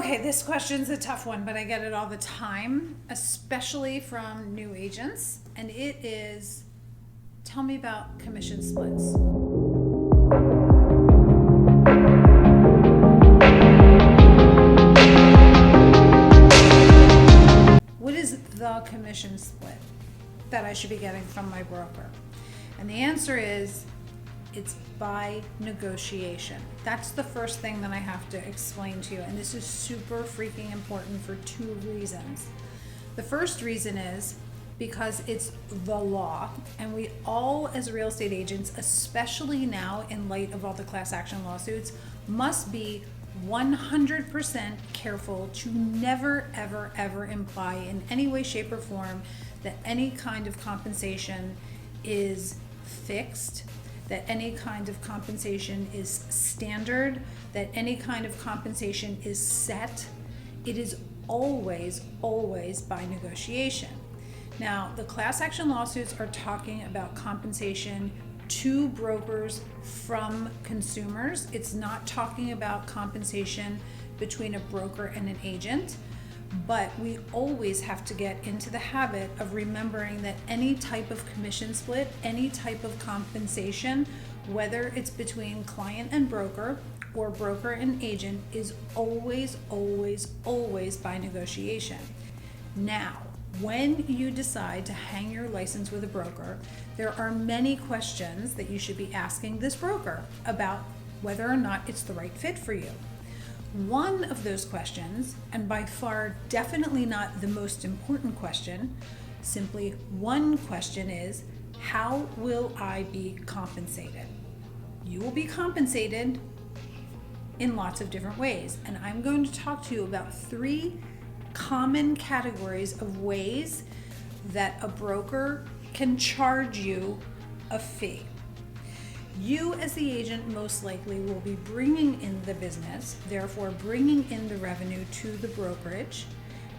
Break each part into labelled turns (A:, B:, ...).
A: Okay, this question's a tough one, but I get it all the time, especially from new agents. And it is, tell me about commission splits. What is the commission split that I should be getting from my broker? And the answer is, it's by negotiation. That's the first thing that I have to explain to you. And this is super freaking important for two reasons. The first reason is because it's the law, and we all as real estate agents, especially now in light of all the class action lawsuits, must be 100% careful to never, ever, ever imply in any way, shape, or form that any kind of compensation is fixed, that any kind of compensation is standard, that any kind of compensation is set. It is always, always by negotiation. Now, the class action lawsuits are talking about compensation to brokers from consumers. It's not talking about compensation between a broker and an agent. But we always have to get into the habit of remembering that any type of commission split, any type of compensation, whether it's between client and broker or broker and agent, is always, always, always by negotiation. Now, when you decide to hang your license with a broker, there are many questions that you should be asking this broker about whether or not it's the right fit for you. One of those questions, and by far definitely not the most important question, simply one question is, how will I be compensated? You will be compensated in lots of different ways, and I'm going to talk to you about three common categories of ways that a broker can charge you a fee. You as the agent most likely will be bringing in the business, therefore bringing in the revenue to the brokerage,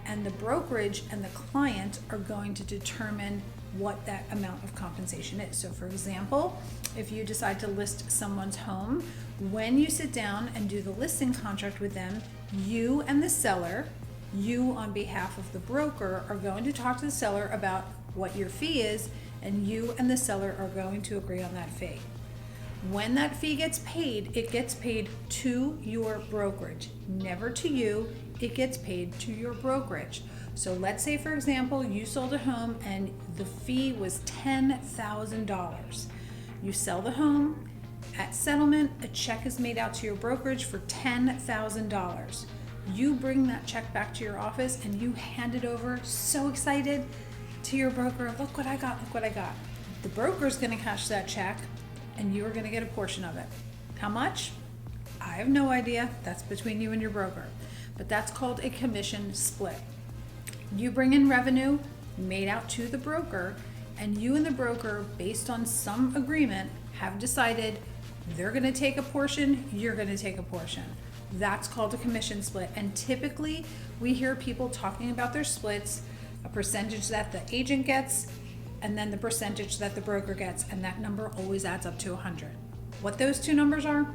A: and the brokerage and the client are going to determine what that amount of compensation is. So for example, if you decide to list someone's home, when you sit down and do the listing contract with them, you and the seller, you on behalf of the broker, are going to talk to the seller about what your fee is, and you and the seller are going to agree on that fee. When that fee gets paid, it gets paid to your brokerage, never to you. It gets paid to your brokerage. So let's say, for example, you sold a home and the fee was $10,000. You sell the home. At settlement, a check is made out to your brokerage for $10,000. You bring that check back to your office and you hand it over, so excited, to your broker. Look what I got, look what I got. The broker's gonna cash that check, and you are going to get a portion of it. How much? I have no idea. That's between you and your broker. But that's called a commission split. You bring in revenue made out to the broker, and you and the broker, based on some agreement, have decided they're going to take a portion, you're going to take a portion. That's called a commission split. And typically, we hear people talking about their splits, a percentage that the agent gets, and then the percentage that the broker gets, and that number always adds up to 100. What those two numbers are,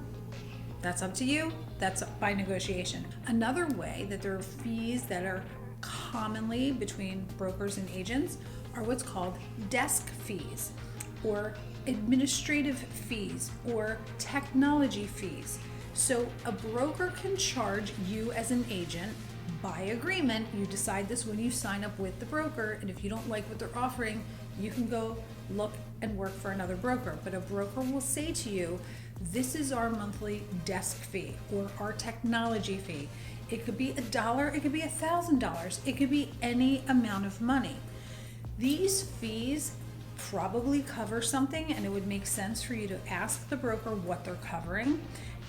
A: that's up to you. That's by negotiation. Another way that there are fees that are commonly between brokers and agents are what's called desk fees, or administrative fees, or technology fees. So a broker can charge you as an agent by agreement. You decide this when you sign up with the broker, and if you don't like what they're offering, you can go look and work for another broker. But a broker will say to you, this is our monthly desk fee or our technology fee. It could be $1, it could be $1,000, it could be any amount of money. These fees probably cover something, and it would make sense for you to ask the broker what they're covering.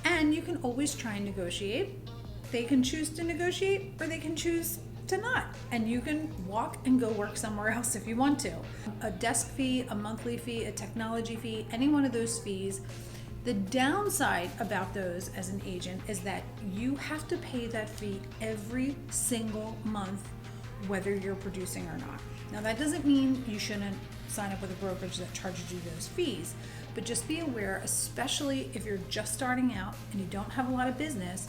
A: And you can always try and negotiate. They can choose to negotiate, or they can choose to not, and you can walk and go work somewhere else if you want to. A desk fee, a monthly fee, a technology fee, any one of those fees. The downside about those as an agent is that you have to pay that fee every single month, whether you're producing or not. Now, that doesn't mean you shouldn't sign up with a brokerage that charges you those fees, but just be aware, especially if you're just starting out and you don't have a lot of business,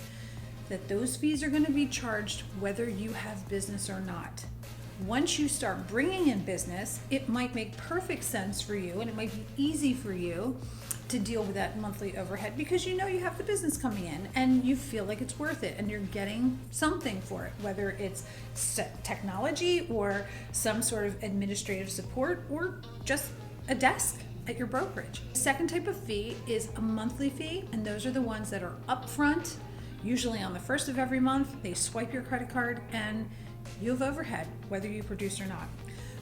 A: that those fees are going to be charged whether you have business or not. Once you start bringing in business, it might make perfect sense for you and it might be easy for you to deal with that monthly overhead because you know you have the business coming in and you feel like it's worth it and you're getting something for it, whether it's technology or some sort of administrative support or just a desk at your brokerage. The second type of fee is a monthly fee, and those are the ones that are upfront, usually on the first of every month. They swipe your credit card and you have overhead, whether you produce or not.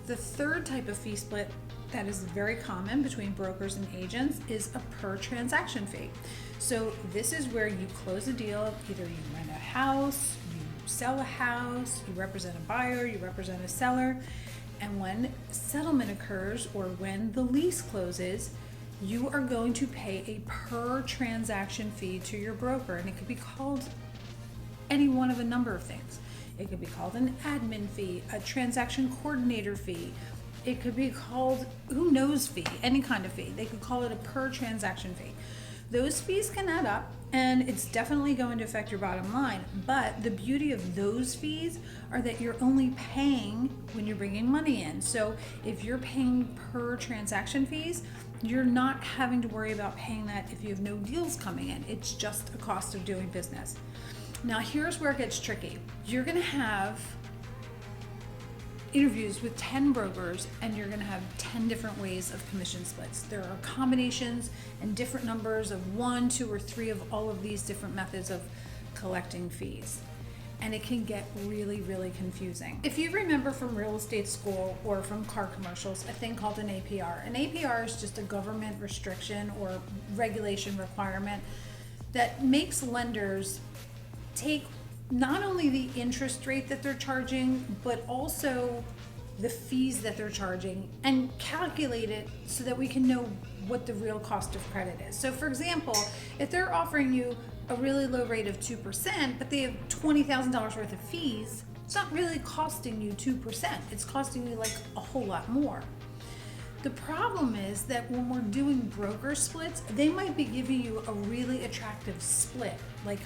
A: The third type of fee split that is very common between brokers and agents is a per transaction fee. So this is where you close a deal, either you rent a house, you sell a house, you represent a buyer, you represent a seller, and when settlement occurs or when the lease closes, you are going to pay a per transaction fee to your broker, and it could be called any one of a number of things. It could be called an admin fee, a transaction coordinator fee. It could be called who knows fee, any kind of fee. They could call it a per transaction fee. Those fees can add up and it's definitely going to affect your bottom line. But the beauty of those fees are that you're only paying when you're bringing money in. So if you're paying per transaction fees, you're not having to worry about paying that if you have no deals coming in. It's just a cost of doing business. Now here's where it gets tricky. You're gonna have interviews with 10 brokers and you're gonna have 10 different ways of commission splits. There are combinations and different numbers of 1, 2, or 3 of all of these different methods of collecting fees. And it can get really, really confusing. If you remember from real estate school or from car commercials, a thing called an APR. An APR is just a government restriction or regulation requirement that makes lenders take not only the interest rate that they're charging, but also the fees that they're charging and calculate it so that we can know what the real cost of credit is. So for example, if they're offering you a really low rate of 2%, but they have $20,000 worth of fees, it's not really costing you 2%. It's costing you like a whole lot more. The problem is that when we're doing broker splits, they might be giving you a really attractive split, like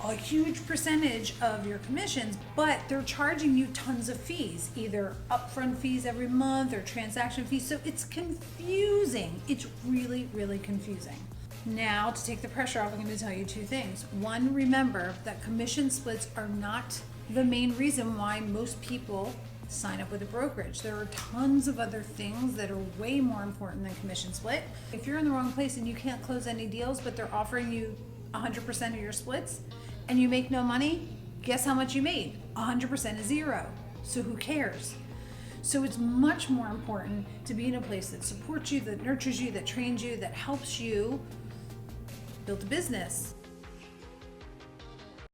A: a huge percentage of your commissions, but they're charging you tons of fees, either upfront fees every month or transaction fees. So it's confusing. It's really, really confusing. Now, to take the pressure off, I'm going to tell you 2 things. One, remember that commission splits are not the main reason why most people sign up with a brokerage. There are tons of other things that are way more important than commission split. If you're in the wrong place and you can't close any deals, but they're offering you 100% of your splits and you make no money, guess how much you made? 100% is 0. So who cares? So it's much more important to be in a place that supports you, that nurtures you, that trains you, that helps you build a business